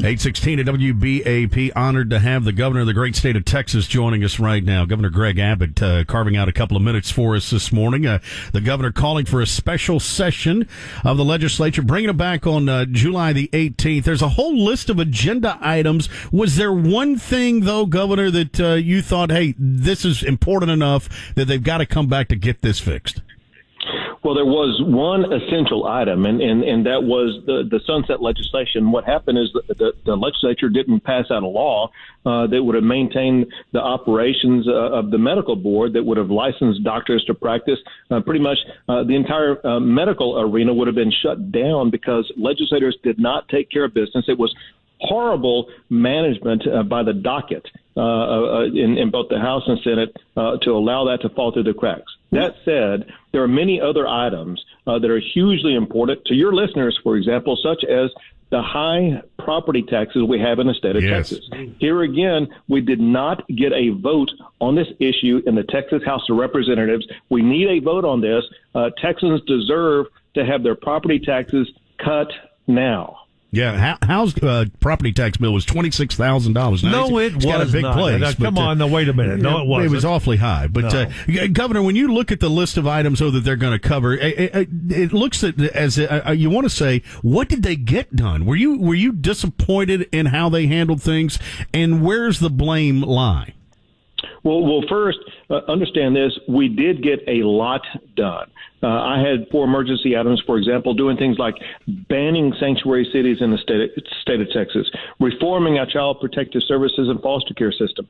8:16 at WBAP. Honored to have the governor of the great state of Texas joining us right now. Governor Greg Abbott carving out a couple of minutes for us this morning. The governor calling for a special session of the legislature, bringing it back on July the 18th. There's a whole list of agenda items. Was there one thing, though, Governor, that you thought, hey, this is important enough that they've got to come back to get this fixed? Well, there was one essential item, and that was the sunset legislation. What happened is the legislature didn't pass out a law that would have maintained the operations of the medical board, that would have licensed doctors to practice. Pretty much the entire medical arena would have been shut down because legislators did not take care of business. It was horrible management by the docket in both the House and Senate to allow that to fall through the cracks. That said, there are many other items that are hugely important to your listeners, for example, such as the high property taxes we have in the state of Texas. Here again, we did not get a vote on this issue in the Texas House of Representatives. We need a vote on this. Texans deserve to have their property taxes cut now. Yeah, House property tax bill was $26,000. No, it was got a big not. place. Now, come on, no, wait a minute. No, it wasn't. It was awfully high. But Governor, when you look at the list of items that they're going to cover, it looks as you want to say, what did they get done? Were you disappointed in how they handled things, and where's the blame lie? Well, first, understand this. We did get a lot done. I had 4 emergency items, for example, doing things like banning sanctuary cities in the state of Texas, reforming our child protective services and foster care system,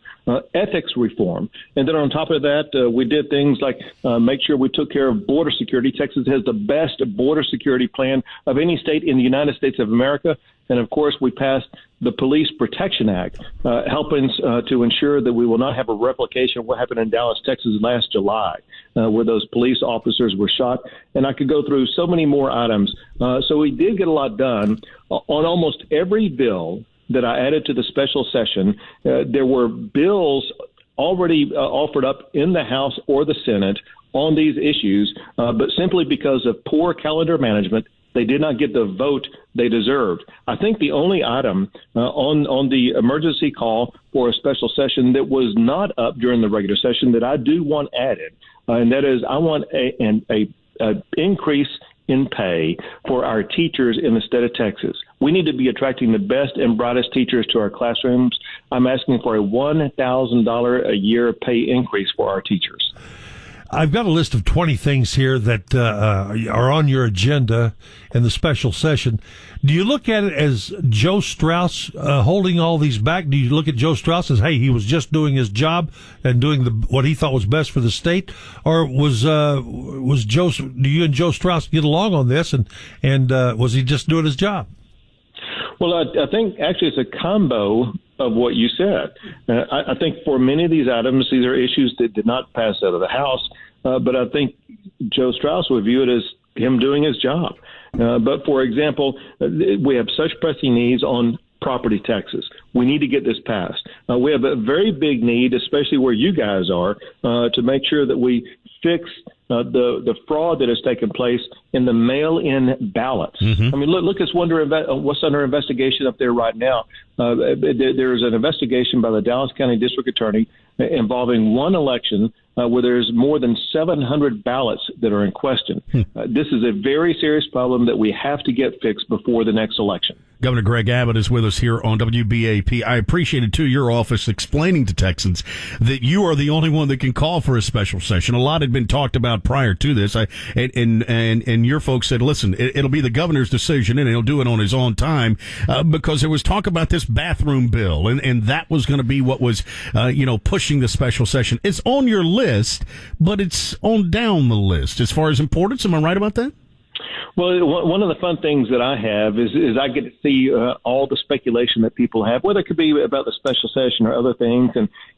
ethics reform. And then on top of that, we did things like make sure we took care of border security. Texas has the best border security plan of any state in the United States of America. And, of course, we passed the Police Protection Act, helping to ensure that we will not have a replication of what happened in Dallas, Texas last July, where those police officers were shot. And I could go through so many more items. So we did get a lot done. On almost every bill that I added to the special session, there were bills already offered up in the House or the Senate on these issues, but simply because of poor calendar management, they did not get the vote they deserved. I think the only item on the emergency call for a special session that was not up during the regular session that I do want added, and that is I want a increase in pay for our teachers in the state of Texas. We need to be attracting the best and brightest teachers to our classrooms. I'm asking for a $1,000 a year pay increase for our teachers. I've got a list of 20 things here that are on your agenda in the special session. Do you look at it as Joe Strauss holding all these back? Do you look at Joe Strauss as, hey, he was just doing his job and doing what he thought was best for the state? Or was Joe? Do you and Joe Strauss get along on this? And was he just doing his job? Well, I think actually it's a combo of what you said. I think for many of these items, these are issues that did not pass out of the House, but I think Joe Strauss would view it as him doing his job. But, for example, we have such pressing needs on property taxes. We need to get this passed. We have a very big need, especially where you guys are, to make sure that we fix the fraud that has taken place in the mail-in ballots. I mean, look at what's under investigation up there right now. There is an investigation by the Dallas County District Attorney involving one election where there's more than 700 ballots that are in question. This is a very serious problem that we have to get fixed before the next election. Governor Greg Abbott is with us here on WBAP. I appreciated, too, your office explaining to Texans that you are the only one that can call for a special session. A lot had been talked about prior to this, and your folks said, listen, it'll be the governor's decision, and he'll do it on his own time, because there was talk about this bathroom bill, and that was going to be what was, pushing the special session. It's on your list, but it's on down the list as far as importance. Am I right about that? Well, one of the fun things that I have is I get to see all the speculation that people have, whether it could be about the special session or other things.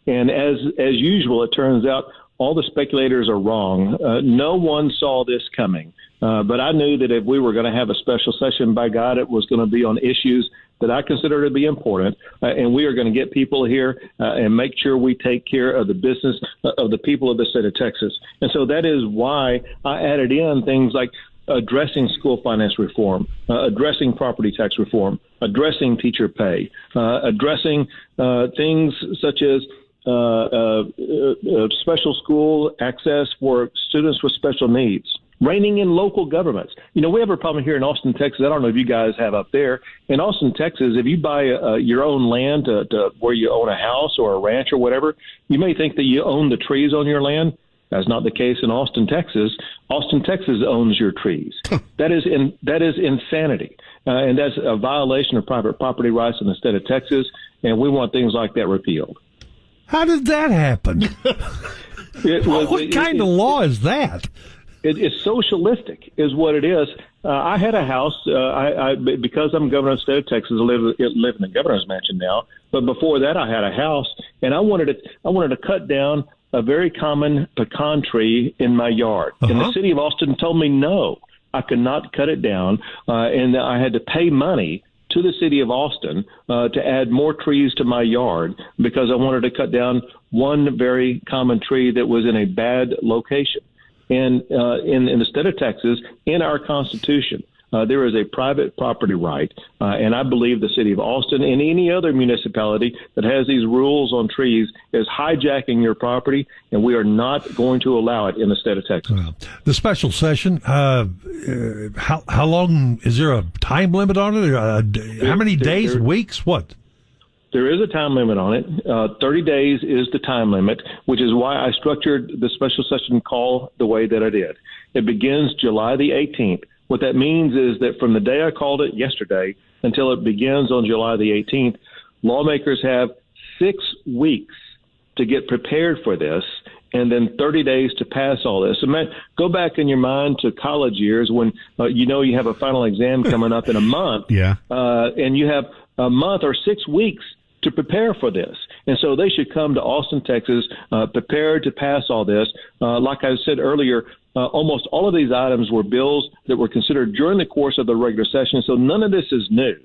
And as usual, it turns out all the speculators are wrong. No one saw this coming. But I knew that if we were going to have a special session, by God, it was going to be on issues that I consider to be important. And we are going to get people here and make sure we take care of the business of the people of the state of Texas. And so that is why I added in things like addressing school finance reform, addressing property tax reform, addressing teacher pay, addressing things such as special school access for students with special needs, reining in local governments. You know, we have a problem here in Austin, Texas. I don't know if you guys have up there. In Austin, Texas, if you buy your own land to where you own a house or a ranch or whatever, you may think that you own the trees on your land. That's not the case in Austin, Texas. Austin, Texas owns your trees. That is insanity. And that's a violation of private property rights in the state of Texas. And we want things like that repealed. How did that happen? What kind of law is that? It's socialistic, is what it is. I had a house. Because I'm governor of the state of Texas, I live in the governor's mansion now. But before that, I had a house, and I wanted to cut down a very common pecan tree in my yard. And the city of Austin told me no, I could not cut it down, and I had to pay money to the city of Austin to add more trees to my yard because I wanted to cut down one very common tree that was in a bad location. And in the state of Texas, in our Constitution, there is a private property right, and I believe the city of Austin and any other municipality that has these rules on trees is hijacking your property, and we are not going to allow it in the state of Texas. Well, the special session, how long, is there a time limit on it? How many days, weeks, what? There is a time limit on it. 30 days is the time limit, which is why I structured the special session call the way that I did. It begins July the 18th. What that means is that from the day I called it yesterday until it begins on July the 18th, lawmakers have 6 weeks to get prepared for this and then 30 days to pass all this. So, man, go back in your mind to college years when you have a final exam coming up in a month. Yeah. And you have a month or 6 weeks to prepare for this. And so they should come to Austin, Texas, prepared to pass all this. Like I said earlier, almost all of these items were bills that were considered during the course of the regular session, so none of this is new.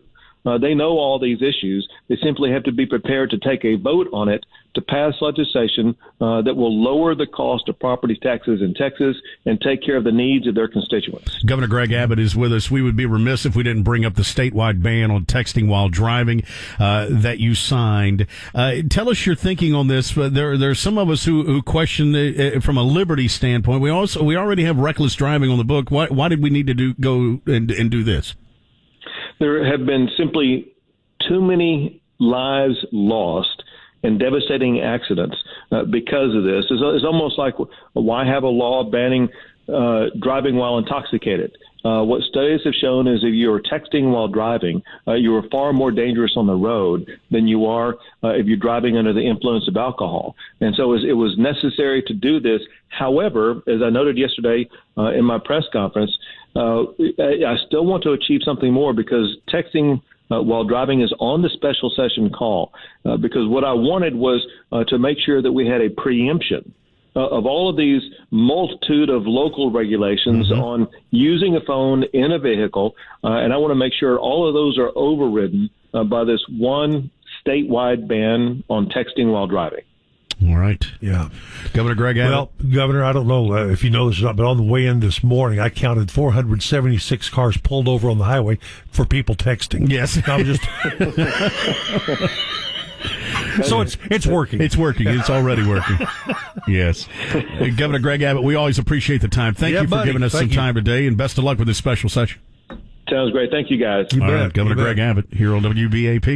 They know all these issues. They simply have to be prepared to take a vote on it to pass legislation that will lower the cost of property taxes in Texas and take care of the needs of their constituents. Governor Greg Abbott is with us. We would be remiss if we didn't bring up the statewide ban on texting while driving that you signed. Tell us your thinking on this. There's some of us who question from a liberty standpoint. We already have reckless driving on the book. Why did we need to go and do this? There have been simply too many lives lost and devastating accidents because of this. It's almost like, why have a law banning driving while intoxicated? What studies have shown is if you're texting while driving, you are far more dangerous on the road than you are if you're driving under the influence of alcohol. And so it was necessary to do this. However, as I noted yesterday in my press conference, I still want to achieve something more because texting while driving is on the special session call because what I wanted was to make sure that we had a preemption of all of these multitude of local regulations on using a phone in a vehicle, and I want to make sure all of those are overridden by this one statewide ban on texting while driving. All right. Yeah. Governor Greg Abbott. Well, Governor, I don't know if you know this or not, but on the way in this morning, I counted 476 cars pulled over on the highway for people texting. Yes. I'm just... So it's working. It's working. It's already working. Yes. Governor Greg Abbott, we always appreciate the time. Thank you for giving us some time today, and best of luck with this special session. Sounds great. Thank you, guys. All right, Governor Greg Abbott here on WBAP.